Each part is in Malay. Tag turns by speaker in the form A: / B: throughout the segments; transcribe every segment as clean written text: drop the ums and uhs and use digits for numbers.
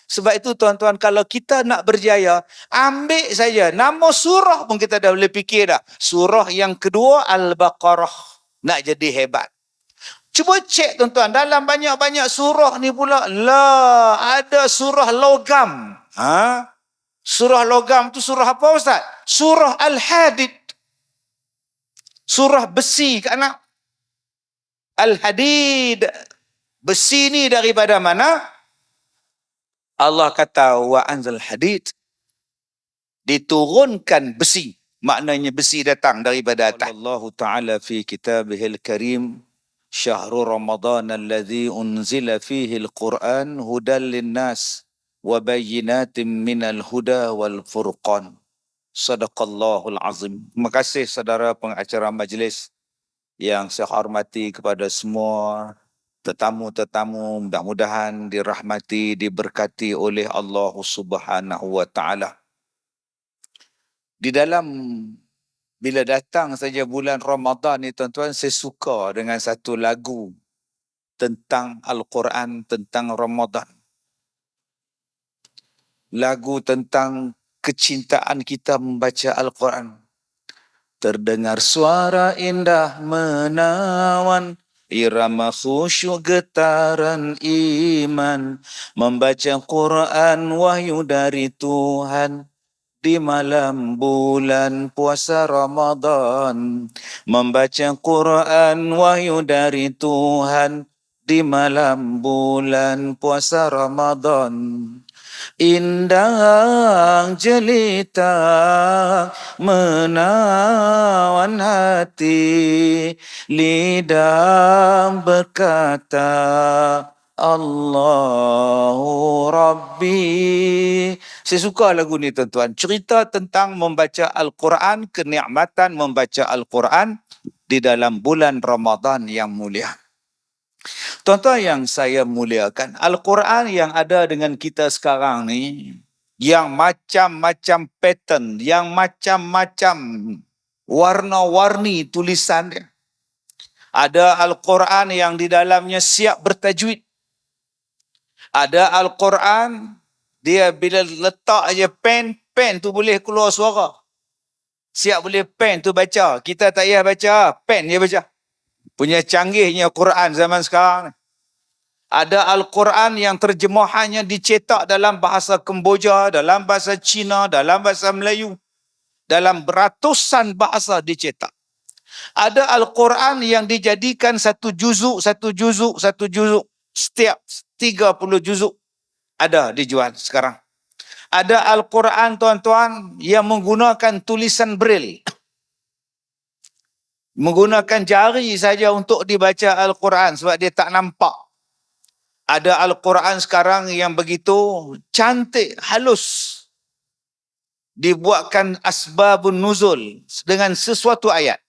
A: Sebab itu tuan-tuan, kalau kita nak berjaya, ambil saja nama surah pun kita dah boleh fikir dah. Surah yang kedua Al-Baqarah. Nak jadi hebat. Cuba cek tuan-tuan, dalam banyak-banyak surah ni pula, ada surah logam. Surah logam tu surah apa Ustaz? Surah Al-Hadid. Surah besi ke anak? Al-Hadid. Besi ni daripada mana? Allah kata wa anzal hadid, diturunkan besi, maknanya besi datang daripada atas. Allah Ta'ala fi kitabihil karim syahrul ramadan alladhi unzila fihi al-Quran hudan linnas wa bayyinatin minal huda wal furqan. Sadaqallahul azim. Terima kasih saudara pengacara majlis yang saya hormati, kepada semua tetamu-tetamu, mudah-mudahan dirahmati, diberkati oleh Allah Subhanahu wa taala. Di dalam bila datang saja bulan Ramadan ni tuan-tuan, saya suka dengan satu lagu tentang Al-Quran, tentang Ramadan. Lagu tentang kecintaan kita membaca Al-Quran. Terdengar suara indah menawan, irama khusyuk getaran iman, membaca Quran wahyu dari Tuhan di malam bulan puasa Ramadan. Membaca Quran wahyu dari Tuhan di malam bulan puasa Ramadan. Indah jelita menawan hati, lidah berkata Allahu Rabbi. Saya suka lagu ni tuan-tuan. Cerita tentang membaca Al-Quran, kenikmatan membaca Al-Quran di dalam bulan Ramadan yang mulia. Tuan-tuan yang saya muliakan, Al-Quran yang ada dengan kita sekarang ni, yang macam-macam pattern, yang macam-macam warna-warni tulisan dia. Ada Al-Quran yang di dalamnya siap bertajwid. Ada Al-Quran, dia bila letak aja pen tu boleh keluar suara. Siap boleh pen tu baca. Kita tak payah baca, pen dia baca. Punya canggihnya Quran zaman sekarang. Ada Al-Quran yang terjemahannya dicetak dalam bahasa Kemboja, dalam bahasa Cina, dalam bahasa Melayu. Dalam beratusan bahasa dicetak. Ada Al-Quran yang dijadikan satu juzuk. Setiap 30 juzuk ada dijual sekarang. Ada Al-Quran tuan-tuan yang menggunakan tulisan Braille. Menggunakan jari saja untuk dibaca Al-Quran sebab dia tak nampak. Ada Al-Quran sekarang yang begitu cantik, halus. Dibuatkan asbabun nuzul dengan sesuatu ayat.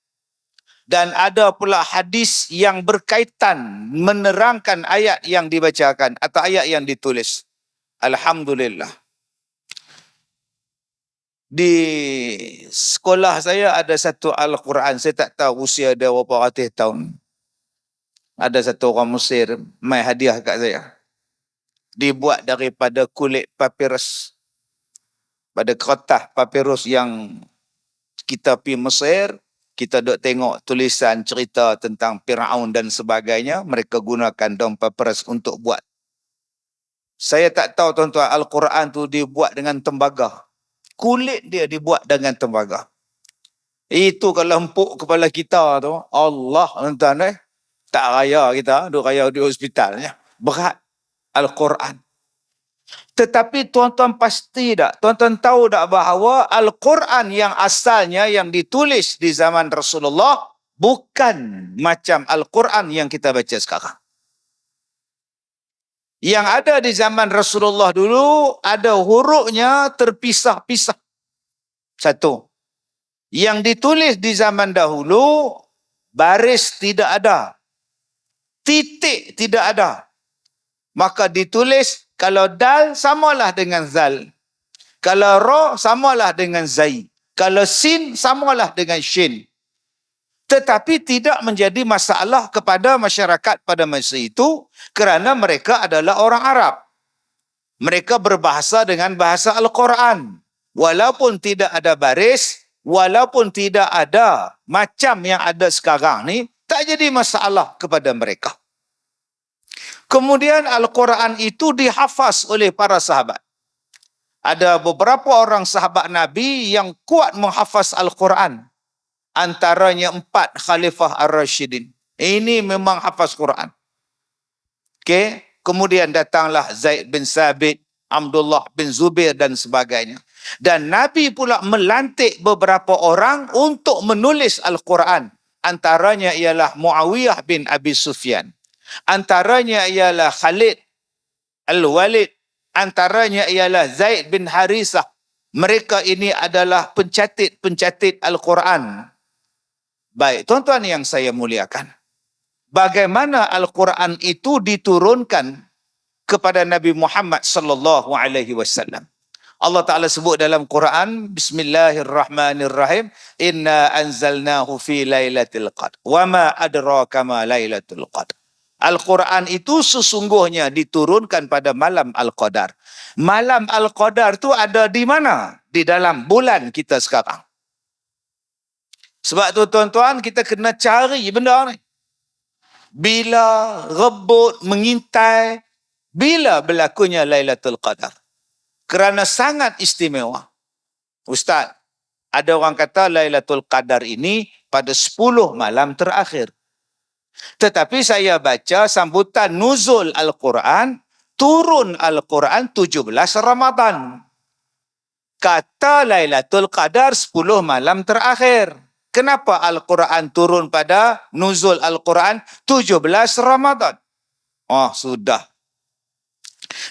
A: Dan ada pula hadis yang berkaitan menerangkan ayat yang dibacakan atau ayat yang ditulis. Alhamdulillah. Di sekolah saya ada satu Al-Quran. Saya tak tahu usia dia berapa ratus tahun. Ada satu orang Mesir mai hadiah kat saya. Dibuat daripada kulit papirus. Pada kertas papirus yang kita pergi Mesir, kita duk tengok tulisan cerita tentang Firaun dan sebagainya, mereka gunakan daun papirus untuk buat. Saya tak tahu tuan-tuan, Al-Quran tu dibuat dengan tembaga. Kulit dia dibuat dengan tembaga. Itu kalau empuk kepala kita tu, Allah tuan-tuan tak raya kita, duk raya di hospitalnya. Berat Al-Quran. Tetapi tuan-tuan pasti tak? Tuan-tuan tahu tak bahawa Al-Quran yang asalnya yang ditulis di zaman Rasulullah bukan macam Al-Quran yang kita baca sekarang. Yang ada di zaman Rasulullah dulu, ada hurufnya terpisah-pisah. Satu. Yang ditulis di zaman dahulu, baris tidak ada. Titik tidak ada. Maka ditulis, kalau dal samalah dengan zal. Kalau ra samalah dengan zai. Kalau sin samalah dengan shin. Tetapi tidak menjadi masalah kepada masyarakat pada masa itu kerana mereka adalah orang Arab. Mereka berbahasa dengan bahasa Al-Quran. Walaupun tidak ada baris, walaupun tidak ada macam yang ada sekarang ni, tak jadi masalah kepada mereka. Kemudian Al-Quran itu dihafaz oleh para sahabat. Ada beberapa orang sahabat Nabi yang kuat menghafaz Al-Quran. Antaranya 4 Khalifah Ar-Rashidin. Ini memang hafaz Quran. Okey. Kemudian datanglah Zaid bin Sabit, Abdullah bin Zubair dan sebagainya. Dan Nabi pula melantik beberapa orang untuk menulis Al-Quran. Antaranya ialah Muawiyah bin Abi Sufyan. Antaranya ialah Khalid Al-Walid. Antaranya ialah Zaid bin Harisah. Mereka ini adalah pencatit-pencatit Al-Quran. Baik, tuan-tuan yang saya muliakan. Bagaimana Al-Quran itu diturunkan kepada Nabi Muhammad sallallahu alaihi wasallam. Allah Ta'ala sebut dalam Quran, Bismillahirrahmanirrahim, Inna anzalnahu fi lailatul qadr. Wa ma adraka ma lailatul qadr. Al-Quran itu sesungguhnya diturunkan pada malam Al-Qadar. Malam Al-Qadar itu ada di mana? Di dalam bulan kita sekarang. Sebab tu tuan-tuan, kita kena cari benda ni. Bila rebut, mengintai, bila berlakunya Lailatul Qadar. Kerana sangat istimewa. Ustaz, ada orang kata Lailatul Qadar ini pada 10 malam terakhir. Tetapi saya baca sambutan nuzul Al-Quran, turun Al-Quran 17 Ramadan. Kata Lailatul Qadar 10 malam terakhir. Kenapa Al-Quran turun pada nuzul Al-Quran 17 Ramadan? Oh, sudah.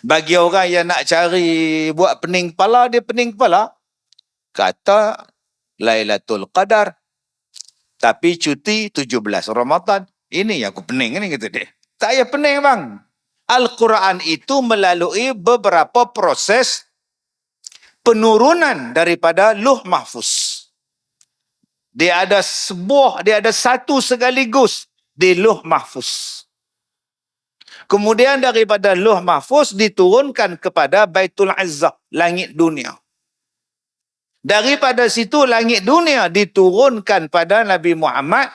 A: Bagi orang yang nak cari buat pening kepala, dia pening kepala. Kata Lailatul Qadar. Tapi cuti 17 Ramadan. Ini yang aku pening ni, kata dia. Tak payah pening bang. Al-Quran itu melalui beberapa proses penurunan daripada Luh Mahfuz. Dia ada satu sekaligus di Luh Mahfuz. Kemudian daripada Luh Mahfuz diturunkan kepada Baitul Izzah, langit dunia. Daripada situ langit dunia diturunkan pada Nabi Muhammad.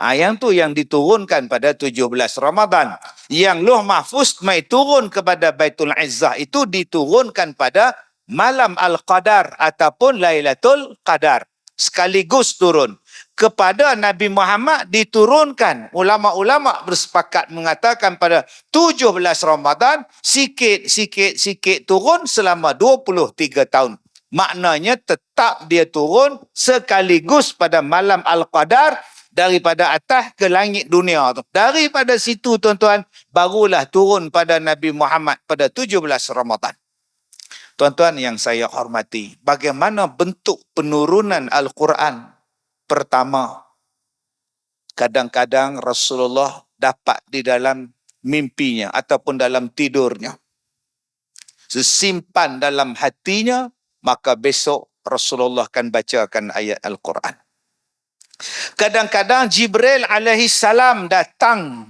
A: Yang tu yang diturunkan pada 17 Ramadan. Yang Luh Mahfuz mai turun kepada Baitul Izzah itu diturunkan pada malam Al-Qadar ataupun Lailatul Qadar. Sekaligus turun. Kepada Nabi Muhammad diturunkan. Ulama-ulama bersepakat mengatakan pada 17 Ramadan, sikit-sikit turun selama 23 tahun. Maknanya tetap dia turun sekaligus pada malam Al-Qadar daripada atas ke langit dunia. Daripada situ tuan-tuan, barulah turun pada Nabi Muhammad pada 17 Ramadan. Tuan-tuan yang saya hormati, bagaimana bentuk penurunan Al-Quran? Pertama, kadang-kadang Rasulullah dapat di dalam mimpinya ataupun dalam tidurnya. Sesimpan dalam hatinya, maka besok Rasulullah akan bacakan ayat Al-Quran. Kadang-kadang Jibril alaihi salam datang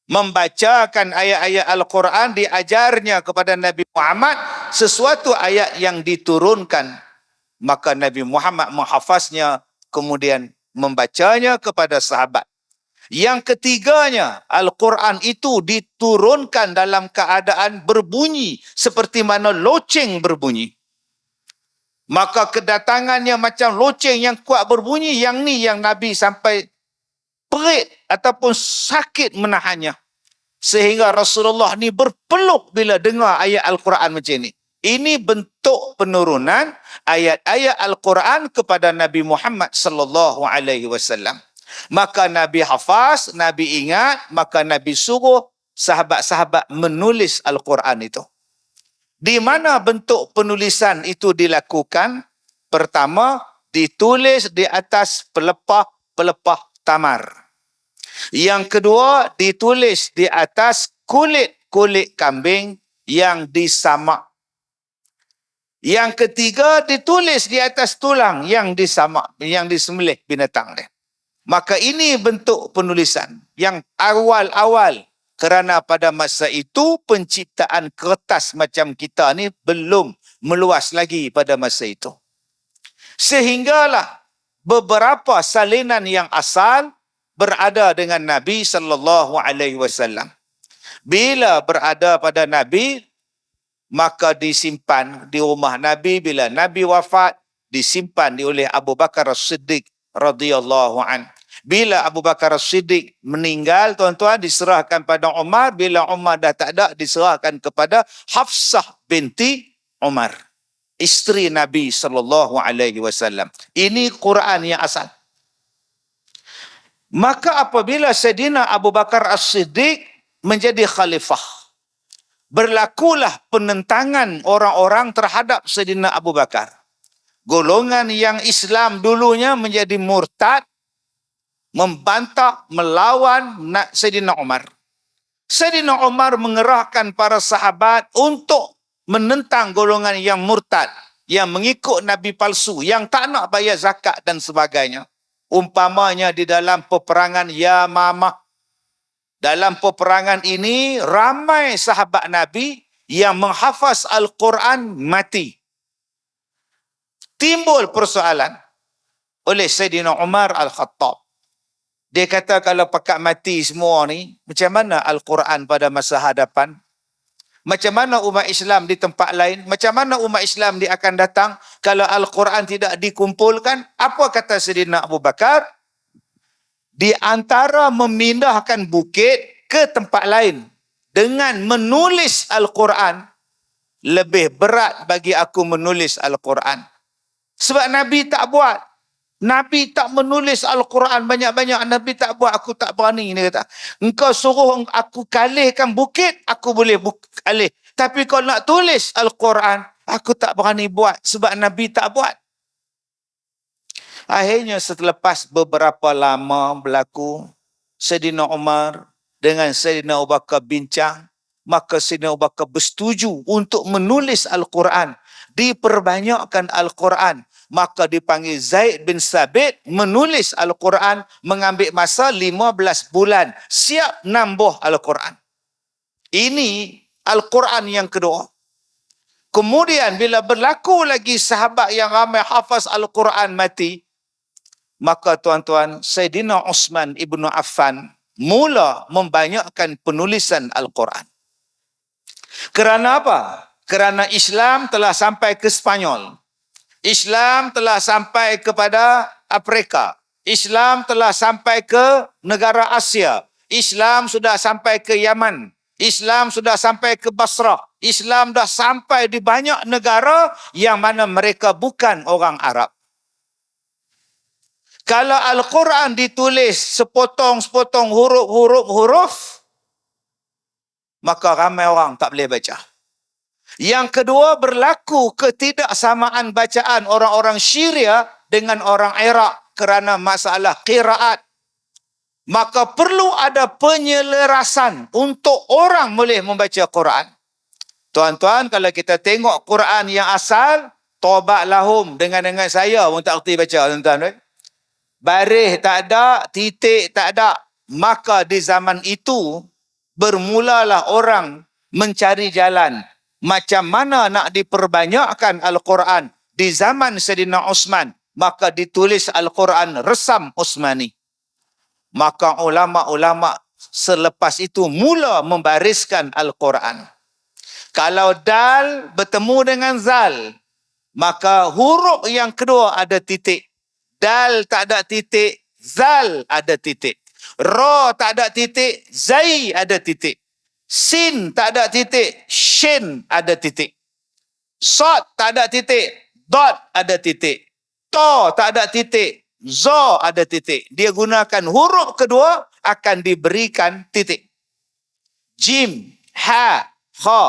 A: membacakan ayat-ayat Al-Quran, diajarnya kepada Nabi Muhammad sesuatu ayat yang diturunkan. Maka Nabi Muhammad menghafaznya, kemudian membacanya kepada sahabat. Yang ketiganya, Al-Quran itu diturunkan dalam keadaan berbunyi seperti mana loceng berbunyi. Maka kedatangannya macam loceng yang kuat berbunyi, yang ni yang Nabi sampai perit ataupun sakit menahannya. Sehingga Rasulullah ni berpeluk bila dengar ayat Al-Quran macam ni. Ini bentuk penurunan ayat-ayat Al-Quran kepada Nabi Muhammad sallallahu alaihi wasallam. Maka Nabi hafaz, Nabi ingat, maka Nabi suruh sahabat-sahabat menulis Al-Quran itu. Di mana bentuk penulisan itu dilakukan? Pertama, ditulis di atas pelepah-pelepah tamar. Yang kedua, ditulis di atas kulit-kulit kambing yang disamak. Yang ketiga, ditulis di atas tulang yang disamak, yang disembelih binatang dia. Maka ini bentuk penulisan yang awal-awal Kerana pada masa itu penciptaan kertas macam kita ni belum meluas lagi pada masa itu. Sehinggalah beberapa salinan yang asal berada dengan Nabi sallallahu alaihi wasallam. Bila berada pada Nabi, maka disimpan di rumah Nabi. Bila Nabi wafat, disimpan oleh Abu Bakar As-Siddiq radhiyallahu an. Bila Abu Bakar As-Siddiq meninggal, tuan-tuan, diserahkan pada Umar. Bila Umar dah tak ada, diserahkan kepada Hafsah binti Umar, isteri Nabi sallallahu alaihi wasallam. Ini Quran yang asal. Maka apabila Sayyidina Abu Bakar As-Siddiq menjadi khalifah, berlakulah penentangan orang-orang terhadap Sayyidina Abu Bakar. Golongan yang Islam dulunya menjadi murtad, membantah, melawan Sayyidina Umar. Sayyidina Umar mengerahkan para sahabat untuk menentang golongan yang murtad, yang mengikut Nabi palsu, yang tak nak bayar zakat dan sebagainya. Umpamanya di dalam peperangan Yamamah. Dalam peperangan ini, ramai sahabat Nabi yang menghafaz Al-Quran mati. Timbul persoalan oleh Sayyidina Umar Al-Khattab. Dia kata kalau pakat mati semua ni, macam mana Al-Quran pada masa hadapan? Macam mana umat Islam di tempat lain? Macam mana umat Islam dia akan datang kalau Al-Quran tidak dikumpulkan? Apa kata Sayyidina Abu Bakar? Di antara memindahkan bukit ke tempat lain dengan menulis Al-Quran, lebih berat bagi aku menulis Al-Quran. Sebab Nabi tak buat. Nabi tak menulis Al-Quran banyak-banyak. Nabi tak buat, aku tak berani. Dia kata, engkau suruh aku kalihkan bukit, aku boleh kalih. Tapi kalau nak tulis Al-Quran, aku tak berani buat. Sebab Nabi tak buat. Akhirnya selepas beberapa lama berlaku, Sayyidina Umar dengan Sayyidina Abu Bakar bincang, maka Sayyidina Abu Bakar bersetuju untuk menulis Al-Quran. Diperbanyakkan Al-Quran. Maka dipanggil Zaid bin Sabit menulis Al-Quran, mengambil masa 15 bulan. Siap 6 buah Al-Quran. Ini Al-Quran yang kedua. Kemudian bila berlaku lagi sahabat yang ramai hafaz Al-Quran mati, maka tuan-tuan, Sayyidina Uthman ibnu Affan mula membanyakkan penulisan Al-Quran. Kerana apa? Kerana Islam telah sampai ke Spanyol. Islam telah sampai kepada Afrika. Islam telah sampai ke negara Asia. Islam sudah sampai ke Yaman. Islam sudah sampai ke Basrah. Islam dah sampai di banyak negara yang mana mereka bukan orang Arab. Kalau Al-Quran ditulis sepotong-sepotong huruf, maka ramai orang tak boleh baca. Yang kedua, berlaku ketidaksamaan bacaan orang-orang Syria dengan orang Iraq kerana masalah qiraat. Maka perlu ada penyelarasan untuk orang boleh membaca Quran. Tuan-tuan, kalau kita tengok Quran yang asal, Taubat lahum dengan saya pun tak erti baca, tuan-tuan. Baris tak ada, titik tak ada. Maka di zaman itu, bermulalah orang mencari jalan. Macam mana nak diperbanyakkan Al-Quran di zaman Sayyidina Uthman, maka ditulis Al-Quran resam Uthmani. Maka ulama-ulama selepas itu mula membariskan Al-Quran. Kalau dal bertemu dengan zal, maka huruf yang kedua ada titik. Dal tak ada titik, zal ada titik. Ra tak ada titik, zai ada titik. Sin tak ada titik, shin ada titik. Sod tak ada titik, dot ada titik. To tak ada titik, zo ada titik. Dia gunakan huruf kedua akan diberikan titik. Jim, ha, kha.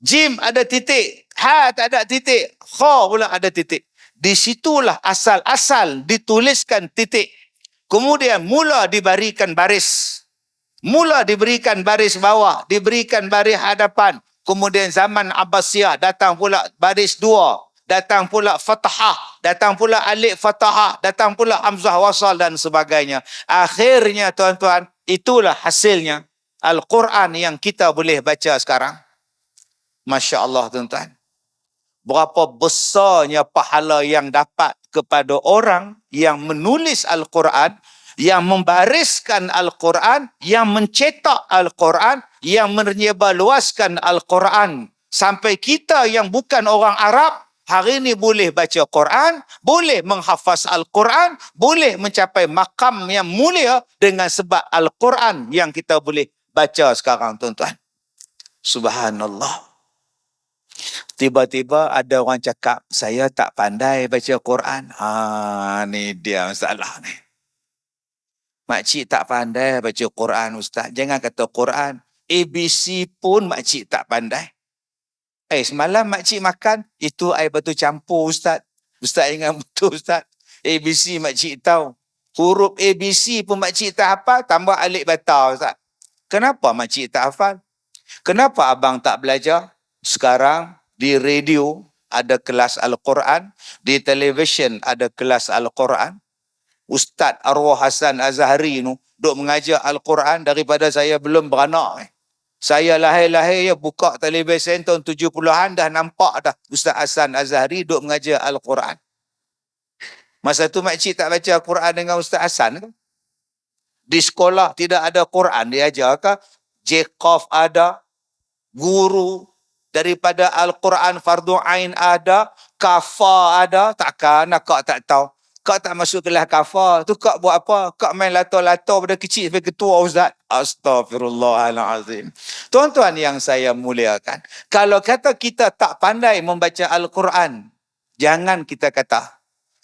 A: Jim ada titik, ha tak ada titik, kha pula ada titik. Di situlah asal-asal dituliskan titik. Kemudian mula diberikan baris. Mula diberikan baris bawah, diberikan baris hadapan. Kemudian zaman Abbasiyah datang pula baris dua. Datang pula fathah, datang pula alif fathah, datang pula hamzah wasal dan sebagainya. Akhirnya tuan-tuan, itulah hasilnya. Al-Quran yang kita boleh baca sekarang. Masya Allah tuan-tuan. Berapa besarnya pahala yang dapat kepada orang yang menulis Al-Quran, yang membariskan Al-Quran, yang mencetak Al-Quran, yang menyebarluaskan Al-Quran. Sampai kita yang bukan orang Arab, hari ini boleh baca Quran, boleh menghafaz Al-Quran, boleh mencapai makam yang mulia dengan sebab Al-Quran yang kita boleh baca sekarang, tuan-tuan. Subhanallah. Tiba-tiba ada orang cakap, saya tak pandai baca Quran. Ni dia masalah ni. Makcik tak pandai baca Quran, Ustaz. Jangan kata Quran. ABC pun makcik tak pandai. Semalam makcik makan, itu air batu campur, Ustaz. Ustaz ingat betul, Ustaz. ABC makcik tahu. Huruf ABC pun makcik tak hafal, tambah alik bata, Ustaz. Kenapa makcik tak hafal? Kenapa abang tak belajar? Sekarang di radio ada kelas Al-Quran, di televisyen ada kelas Al-Quran. Ustaz Arwah Hasan Azhari nu duk mengajar Al-Quran daripada saya belum beranak. Saya lahir-lahir ya buka televisyen tahun 70-an dah nampak dah Ustaz Hasan Azhari duk mengajar Al-Quran. Masa tu makcik tak baca Al-Quran dengan Ustaz Hasan ke? Di sekolah tidak ada Quran diajar ke? Jeqaf ada, guru daripada Al-Quran fardu ain ada, kafar ada, takkan kau tak tahu. Kau tak masuk kelas kafar, tu kau buat apa? Kau main lato-lato pada kecil sampai ketua, Ustaz. Astaghfirullahalazim. Tuan-tuan yang saya muliakan, kalau kata kita tak pandai membaca Al-Quran, jangan kita kata.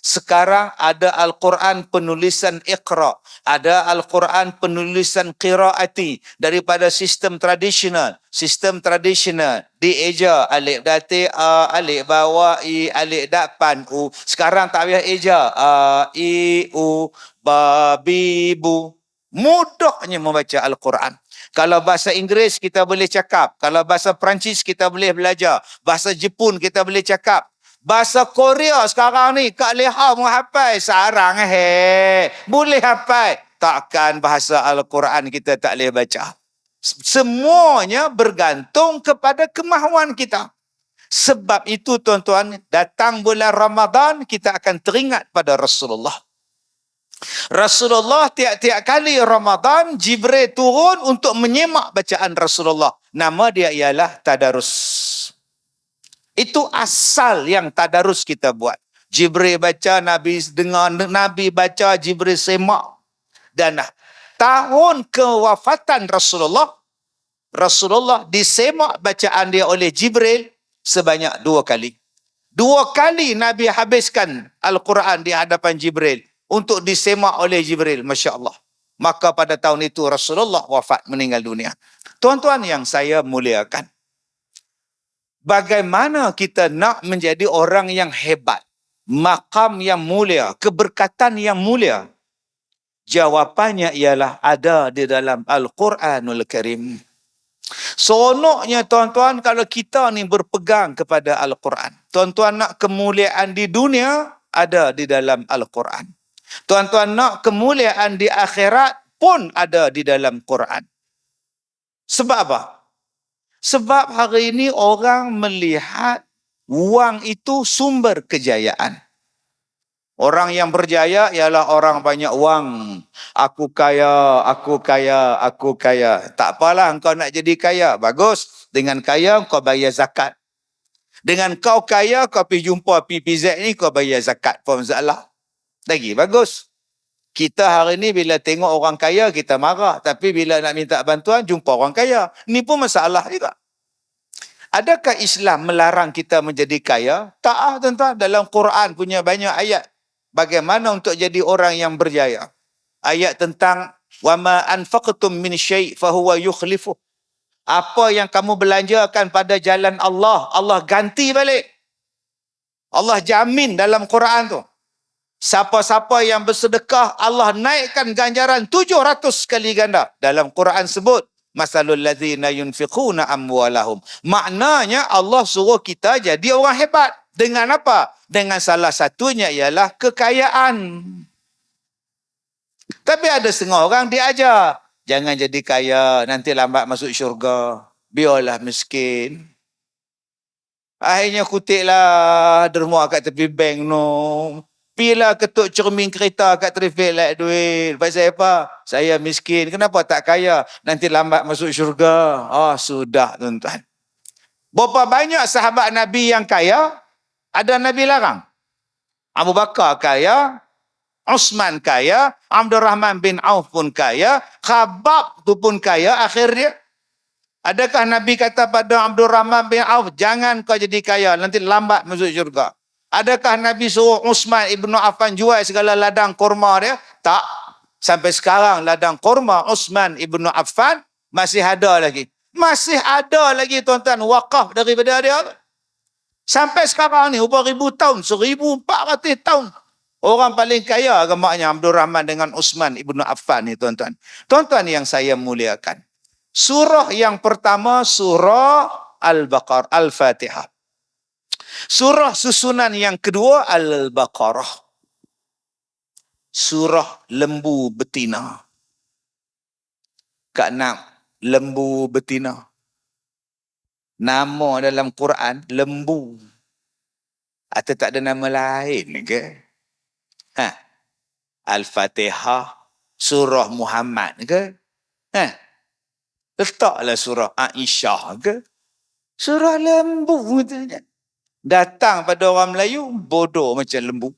A: Sekarang ada Al-Quran penulisan Iqra, ada Al-Quran penulisan Qiraati daripada sistem tradisional. Sistem tradisional dieja alif dati a, alif bawah i, alif dapan u. Sekarang tak payah eja a, i, u, ba, bi, bu. Mudahnya membaca Al-Quran. Kalau bahasa Inggeris kita boleh cakap, kalau bahasa Perancis kita boleh belajar, bahasa Jepun kita boleh cakap. Bahasa Korea sekarang ni, Kak Leha mau hafal. Sarang boleh hafal. Takkan bahasa Al-Quran kita tak boleh baca. Semuanya bergantung kepada kemahuan kita. Sebab itu tuan-tuan, datang bulan Ramadan, kita akan teringat pada Rasulullah. Rasulullah tiap-tiap kali Ramadan, Jibril turun untuk menyemak bacaan Rasulullah. Nama dia ialah Tadarus. Itu asal yang tadarus kita buat. Jibril baca, Nabi dengar, Nabi baca, Jibril semak. Dan tahun kewafatan Rasulullah, Rasulullah disemak bacaan dia oleh Jibril sebanyak 2 kali. 2 kali Nabi habiskan Al-Quran di hadapan Jibril untuk disemak oleh Jibril. Masya Allah. Maka pada tahun itu Rasulullah wafat, meninggal dunia. Tuan-tuan yang saya muliakan, bagaimana kita nak menjadi orang yang hebat, makam yang mulia, keberkatan yang mulia? Jawapannya ialah ada di dalam Al-Quranul Karim. Seronoknya tuan-tuan kalau kita ni berpegang kepada Al-Quran. Tuan-tuan nak kemuliaan di dunia, ada di dalam Al-Quran. Tuan-tuan nak kemuliaan di akhirat pun ada di dalam Quran. Sebab apa? Sebab hari ini orang melihat wang itu sumber kejayaan. Orang yang berjaya ialah orang banyak wang. Aku kaya, aku kaya, aku kaya. Tak apalah engkau nak jadi kaya. Bagus. Dengan kaya kau bayar zakat. Dengan kau kaya kau pergi jumpa PPZ ni kau bayar zakat. Apa masalah? Lagi bagus. Kita hari ni bila tengok orang kaya, kita marah. Tapi bila nak minta bantuan, jumpa orang kaya. Ni pun masalah juga. Adakah Islam melarang kita menjadi kaya? Tak, tuan-tuan. Dalam Quran punya banyak ayat. Bagaimana untuk jadi orang yang berjaya. Ayat tentang وَمَا أَنْفَقْتُم مِّنْ شَيْءٍ فَهُوَ يُخْلِفُهُ. Apa yang kamu belanjakan pada jalan Allah, Allah ganti balik. Allah jamin dalam Quran tu. Siapa-siapa yang bersedekah, Allah naikkan ganjaran 700 kali ganda. Dalam Quran sebut, masalul ladzina yunfiquna amwalahum. Maknanya Allah suruh kita jadi orang hebat. Dengan apa? Dengan salah satunya ialah kekayaan. Tapi ada setengah orang diajar. Jangan jadi kaya, nanti lambat masuk syurga. Biarlah miskin. Akhirnya kutiklah derma kat tepi bank no. Pilah ketuk cermin kereta kat traffic light duit. Pasal apa? Saya miskin. Kenapa tak kaya? Nanti lambat masuk syurga. Oh, sudah tuan-tuan. Berapa banyak sahabat Nabi yang kaya? Ada Nabi larang. Abu Bakar kaya, Osman kaya, Abdul Rahman bin Auf pun kaya, Khabab tu pun kaya akhirnya. Adakah Nabi kata pada Abdul Rahman bin Auf, jangan kau jadi kaya, nanti lambat masuk syurga. Adakah Nabi suruh Utsman ibnu Affan jual segala ladang korma dia? Tak. Sampai sekarang ladang korma Utsman ibnu Affan masih ada lagi. Masih ada lagi tuan-tuan wakaf daripada dia. Sampai sekarang ni, berapa ribu tahun, 1400 tahun. Orang paling kaya agamanya Abdul Rahman dengan Utsman ibnu Affan ni tuan-tuan. Tuan-tuan yang saya muliakan. Surah yang pertama, surah Al-Baqarah, Al-Fatihah. Surah susunan yang kedua, Al-Baqarah. Surah lembu betina. Kak Nak, lembu betina. Nama dalam Quran, lembu. Atau tak ada nama lain ke? Al-Fatihah, surah Muhammad ke? Letaklah surah Aisyah ke? Surah lembu. Datang pada orang Melayu, bodoh macam lembu.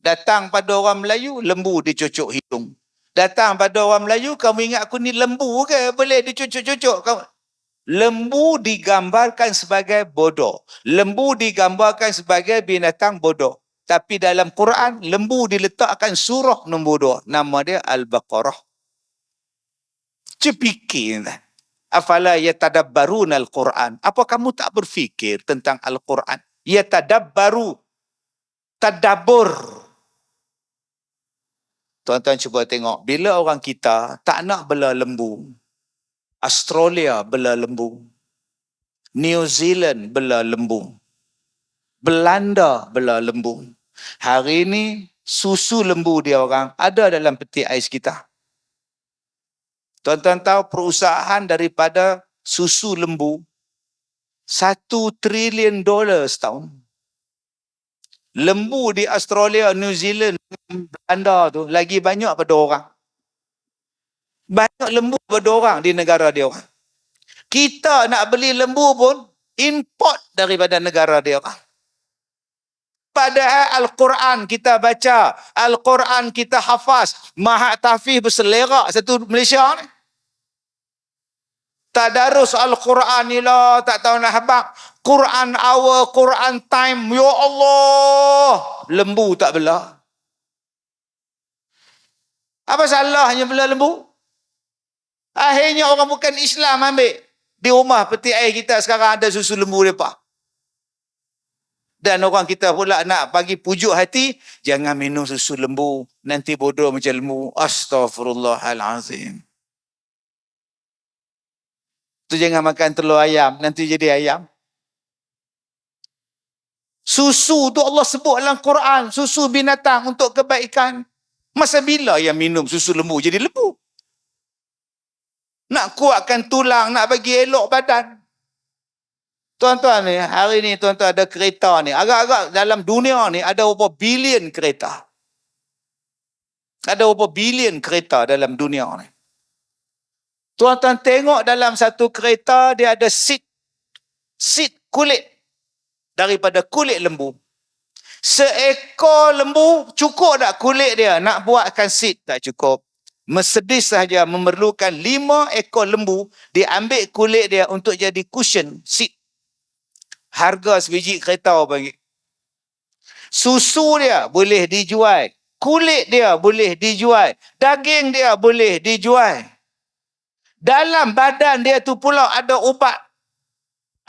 A: Datang pada orang Melayu, lembu dicocok hidung. Datang pada orang Melayu, kamu ingat aku ni lembu ke? Boleh dicocok-cocok. Lembu digambarkan sebagai bodoh. Lembu digambarkan sebagai binatang bodoh. Tapi dalam Quran, lembu diletakkan surah nombor 2. Nama dia Al-Baqarah. Fikir. Afala yatadabbarun al-Quran. Apa kamu tak berfikir tentang Al-Quran? Yatadabbaru. Tadabbur. Tuan-tuan cuba tengok. Bila orang kita tak nak bela lembu. Australia bela lembu. New Zealand bela lembu. Belanda bela lembu. Hari ini susu lembu dia orang ada dalam peti ais kita. Tuan-tuan tahu perusahaan daripada susu lembu $1 trilion setahun. Lembu di Australia, New Zealand, Belanda tu lagi banyak pada orang. Banyak lembu pada orang di negara dia orang. Kita nak beli lembu pun import daripada negara dia orang. Padahal Al-Quran kita baca, Al-Quran kita hafaz, Mahat Tahfiz berselerak satu Malaysia ni. Tadarus Al-Quran ni lah, tak tahu nak habaq. Quran hour, Quran time, ya Allah. Lembu tak bela. Apa salahnya bela lembu? Akhirnya orang bukan Islam ambil. Di rumah peti air kita sekarang ada susu lembu mereka. Dan orang kita pula nak bagi pujuk hati, jangan minum susu lembu, nanti bodoh macam lembu. Astaghfirullahalazim. Tu jangan makan telur ayam, nanti jadi ayam. Susu tu Allah sebut dalam Quran, susu binatang untuk kebaikan. Masa bila yang minum susu lembu jadi lembu? Nak kuatkan tulang, nak bagi elok badan. Tuan-tuan ni, hari ni tuan-tuan ada kereta ni. Agak-agak dalam dunia ni ada berapa bilion kereta. Ada berapa bilion kereta dalam dunia ni. Tuan-tuan tengok dalam satu kereta dia ada seat kulit daripada kulit lembu. Seekor lembu cukup tak kulit dia nak buatkan seat? Tak cukup. Mercedes sahaja memerlukan 5 ekor lembu diambil kulit dia untuk jadi cushion seat. Harga sebiji kereta bagi. Susu dia boleh dijual, kulit dia boleh dijual, daging dia boleh dijual. Dalam badan dia tu pula ada ubat.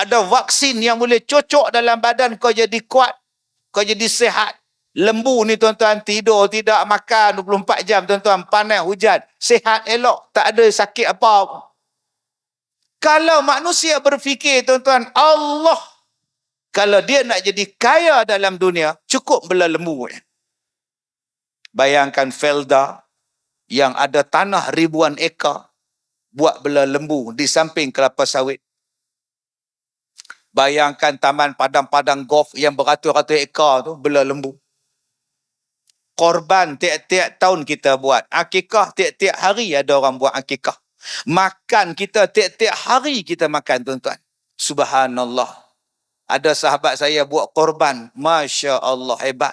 A: Ada vaksin yang boleh cocok dalam badan kau jadi kuat. Kau jadi sihat. Lembu ni tuan-tuan tidur, tidak makan 24 jam tuan-tuan. Panas, hujan. Sihat, elok. Tak ada sakit apa. Kalau manusia berfikir tuan-tuan, Allah. Kalau dia nak jadi kaya dalam dunia, cukup bela lembu. Bayangkan Felda yang ada tanah ribuan ekar. buat bela lembu di samping kelapa sawit. Bayangkan taman padang-padang golf yang beratus-ratus ekar tu bela lembu. Korban tiap-tiap tahun kita buat. Akikah tiap-tiap hari ada orang buat akikah. Makan kita tiap-tiap hari kita makan, tuan-tuan. Subhanallah. Ada sahabat saya buat korban. Masya Allah, hebat.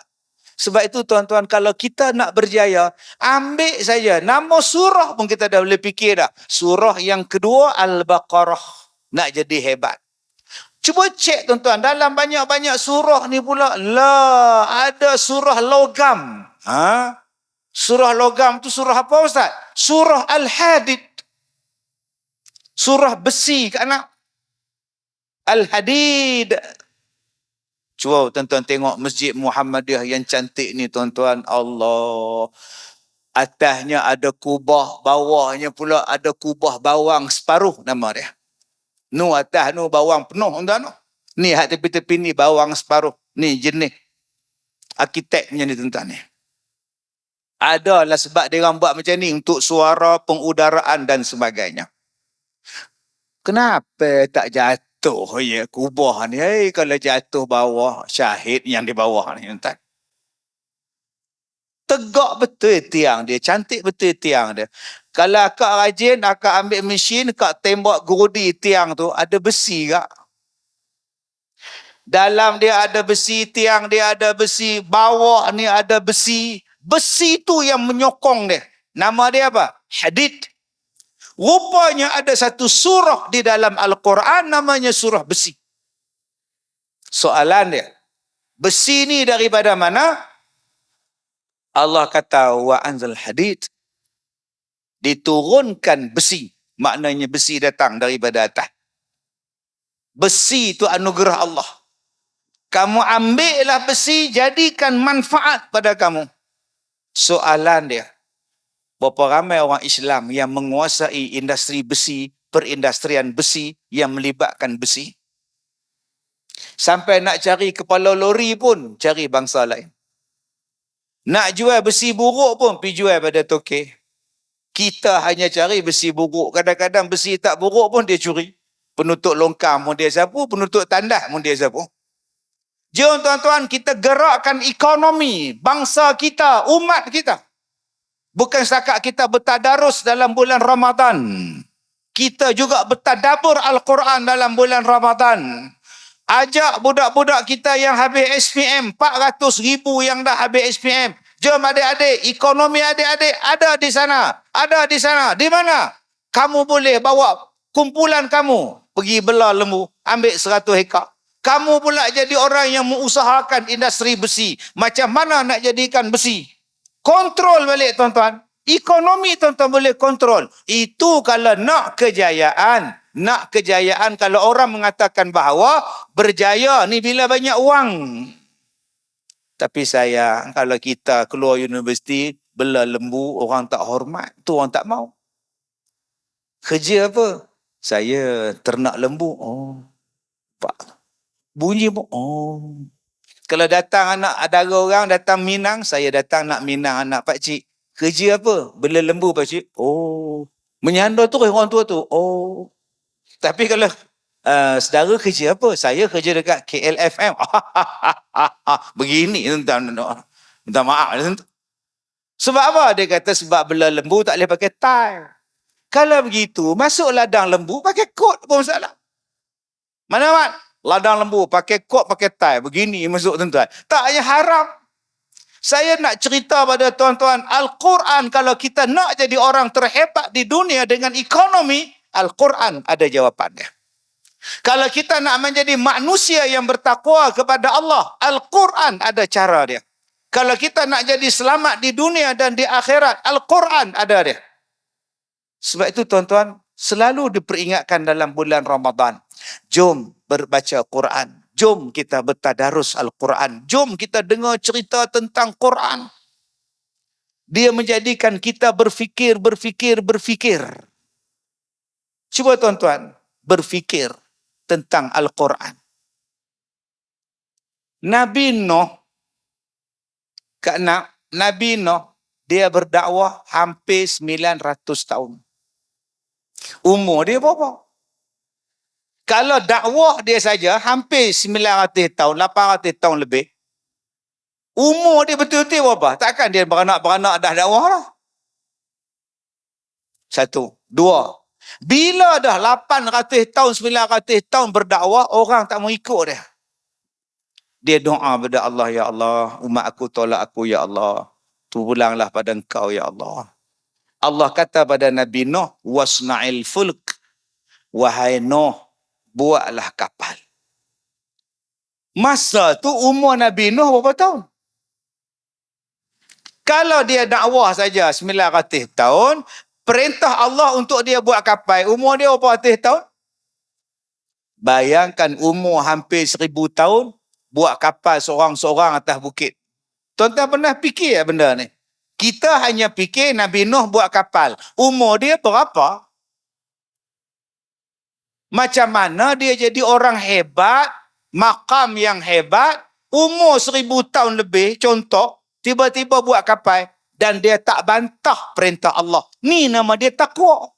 A: Sebab itu tuan-tuan, kalau kita nak berjaya, ambil saja nama surah pun kita dah boleh fikir dah. Surah yang kedua Al-Baqarah. Nak jadi hebat. Cuba cek tuan-tuan, dalam banyak-banyak surah ni pula, ada surah logam. Surah logam tu surah apa, Ustaz? Surah Al-Hadid. Surah besi kat anak. Al-Hadid. Cuba tuan-tuan tengok Masjid Muhammadiyah yang cantik ni, tuan-tuan. Allah. Atasnya ada kubah, bawahnya pula ada kubah bawang separuh nama dia. Nu atas nu bawang penuh, tuan-tuan. Ni hak tepi-tepi ni bawang separuh. Ni jenis arkiteknya ni, tuan-tuan ni. Adalah sebab dia orang buat macam ni untuk suara, pengudaraan dan sebagainya. Kenapa tak jatuh ya kubah ni? Kalau jatuh bawah, syahid yang di bawah ni, tuan-tuan. Tegak betul tiang dia, cantik betul tiang dia. Kalau akak rajin, akak ambil mesin, akak tembak gerudi tiang tu, ada besi kak. Dalam dia ada besi, tiang dia ada besi, bawah ni ada besi. Besi tu yang menyokong dia. Nama dia apa? Hadid. Rupanya ada satu surah di dalam Al-Quran namanya surah besi. Soalan dia, besi ni daripada mana? Allah kata wa anzal hadid. Diturunkan besi. Maknanya besi datang daripada atas. Besi itu anugerah Allah. Kamu ambillah besi, jadikan manfaat pada kamu. Soalan dia, berapa ramai orang Islam yang menguasai industri besi, perindustrian besi yang melibatkan besi? Sampai nak cari kepala lori pun cari bangsa lain. Nak jual besi buruk pun pergi jual pada tokek. Kita hanya cari besi buruk. Kadang-kadang besi tak buruk pun dia curi. Penutup longkang pun dia sapu, penutup tandas pun dia sapu. Jom tuan-tuan, kita gerakkan ekonomi bangsa kita, umat kita. Bukan setakat kita bertadarus dalam bulan Ramadan. Kita juga bertadabur Al-Quran dalam bulan Ramadan. Ajak budak-budak kita yang habis SPM, 400,000 yang dah habis SPM. Jom adik-adik, ekonomi adik-adik ada di sana. Ada di sana. Di mana? Kamu boleh bawa kumpulan kamu pergi bela lembu, ambil 100 hektar. Kamu pula jadi orang yang mengusahakan industri besi. Macam mana nak jadikan besi? Kontrol balik tuan-tuan. Ekonomi tuan-tuan boleh kontrol. Itu kalau nak kejayaan. Nak kejayaan kalau orang mengatakan bahawa berjaya ni bila banyak wang. Tapi sayang, kalau kita keluar universiti, bela lembu, orang tak hormat. Tu orang tak mau. Kerja apa? Saya ternak lembu. Oh, pak. Bunyi pun. Oh. Kalau datang anak adara orang, datang Minang, saya datang nak Minang anak pakcik. Kerja apa? Bela lembu pakcik. Oh. Menyanda tu orang tua tu. Oh. Tapi kalau saudara kerja apa? Saya kerja dekat KLFM. Begini tuan-tuan. Minta maaf. Sebab apa? Dia kata sebab bela lembu tak boleh pakai tie. Kalau begitu, masuk ladang lembu pakai kot pun masalah. Mana Mat? Ladang lembu pakai kot, pakai tie. Begini masuk tuan-tuan. Tak, yang haram. Saya nak cerita pada tuan-tuan, Al-Quran kalau kita nak jadi orang terhebat di dunia dengan ekonomi, Al-Quran ada jawapannya. Kalau kita nak menjadi manusia yang bertakwa kepada Allah, Al-Quran ada cara dia. Kalau kita nak jadi selamat di dunia dan di akhirat, Al-Quran ada dia. Sebab itu tuan-tuan, selalu diperingatkan dalam bulan Ramadan. Jom berbaca Quran. Jom kita bertadarus Al-Quran. Jom kita dengar cerita tentang Quran. Dia menjadikan kita berfikir. Cuba tuan-tuan, berfikir tentang Al-Quran. Nabi Nuh, Nabi Nuh, dia berdakwah hampir 900 tahun. Umur dia berapa? Kalau dakwah dia saja hampir 900 tahun, 800 tahun lebih. Umur dia betul-betul berapa? Takkan dia beranak-beranak dah dakwah lah. Satu. Dua. Bila dah 800 tahun, 900 tahun berdakwah, orang tak mau ikut dia. Dia doa pada Allah, ya Allah, umat aku tolak aku, ya Allah. Pulanglah pada engkau, ya Allah. Allah kata pada Nabi Nuh, wasna'il fulk. Wahai Nuh, buatlah kapal. Masa tu umur Nabi Nuh berapa tahun? Kalau dia dakwah saja 900 tahun, perintah Allah untuk dia buat kapal, umur dia berapa ratus tahun? Bayangkan umur hampir 1000 tahun, buat kapal seorang-seorang atas bukit. Tuan-tuan pernah fikir ya benda ni? Kita hanya fikir Nabi Nuh buat kapal. Umur dia berapa? Macam mana dia jadi orang hebat, makam yang hebat, umur 1000 tahun lebih, contoh, tiba-tiba buat kapal dan dia tak bantah perintah Allah. Ni nama dia takwa.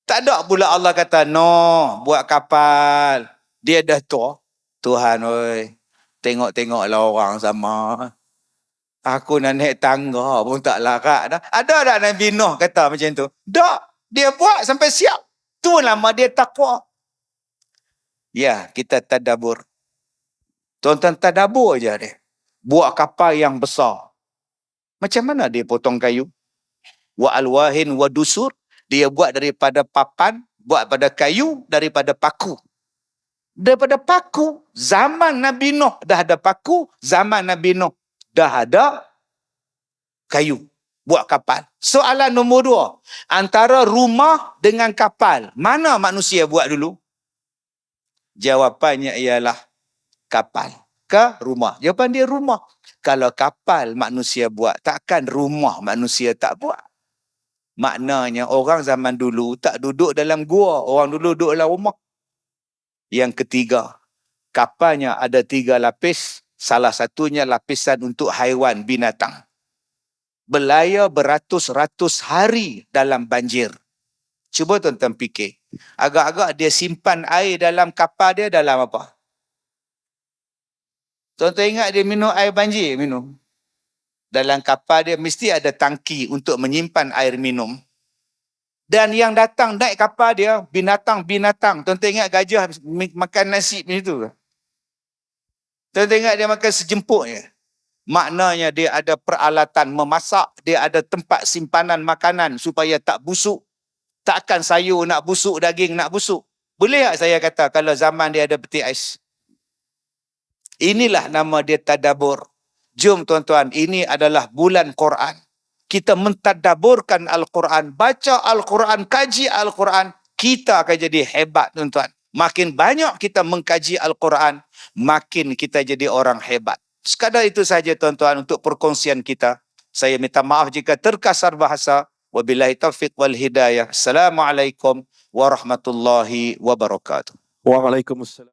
A: Tak ada pula Allah kata, no, buat kapal. Dia dah tua. Tuhan, oi, tengok-tengoklah orang sama. Aku nak naik tangga pun tak larat dah. Ada tak Nabi Nuh kata macam tu? Tak. Dia buat sampai siap. Tu nama dia takwa. Ya, kita tadabur. Tuan-tuan tadabur je dia. Buat kapal yang besar. Macam mana dia potong kayu? Wa alwahin wa dusur. Dia buat daripada papan, buat pada kayu, daripada paku. Daripada paku. Zaman Nabi Nuh dah ada paku. Zaman Nabi Nuh dah ada kayu. Buat kapal. Soalan nombor 2. Antara rumah dengan kapal, mana manusia buat dulu? Jawapannya ialah kapal ke rumah. Jawapan dia rumah. Kalau kapal manusia buat, takkan rumah manusia tak buat. Maknanya orang zaman dulu tak duduk dalam gua. Orang dulu duduk dalam rumah. Yang ketiga, kapalnya ada 3 lapis. Salah satunya lapisan untuk haiwan binatang. Berlayar beratus-ratus hari dalam banjir. Cuba tuan-tuan fikir. Agak-agak dia simpan air dalam kapal dia dalam apa? Tuan-tuan ingat dia minum air banjir? Minum. Dalam kapal dia mesti ada tangki untuk menyimpan air minum. Dan yang datang naik kapal dia, binatang-binatang. Tuan-tuan ingat gajah makan nasi macam tu ke? Tuan-tuan ingat dia makan sejemput je? Maknanya dia ada peralatan memasak, dia ada tempat simpanan makanan supaya tak busuk. Takkan sayur nak busuk, daging nak busuk. Boleh tak saya kata kalau zaman dia ada peti ais? Inilah nama dia tadabur. Jom tuan-tuan, ini adalah bulan Quran. Kita mentadaburkan Al-Quran, baca Al-Quran, kaji Al-Quran, kita akan jadi hebat tuan-tuan. Makin banyak kita mengkaji Al-Quran, makin kita jadi orang hebat. Sekadar itu saja tuan-tuan untuk perkongsian kita. Saya minta maaf jika terkasar bahasa. Wabillahi taufiq wal hidayah. Assalamualaikum warahmatullahi wabarakatuh.
B: Waalaikumsalam.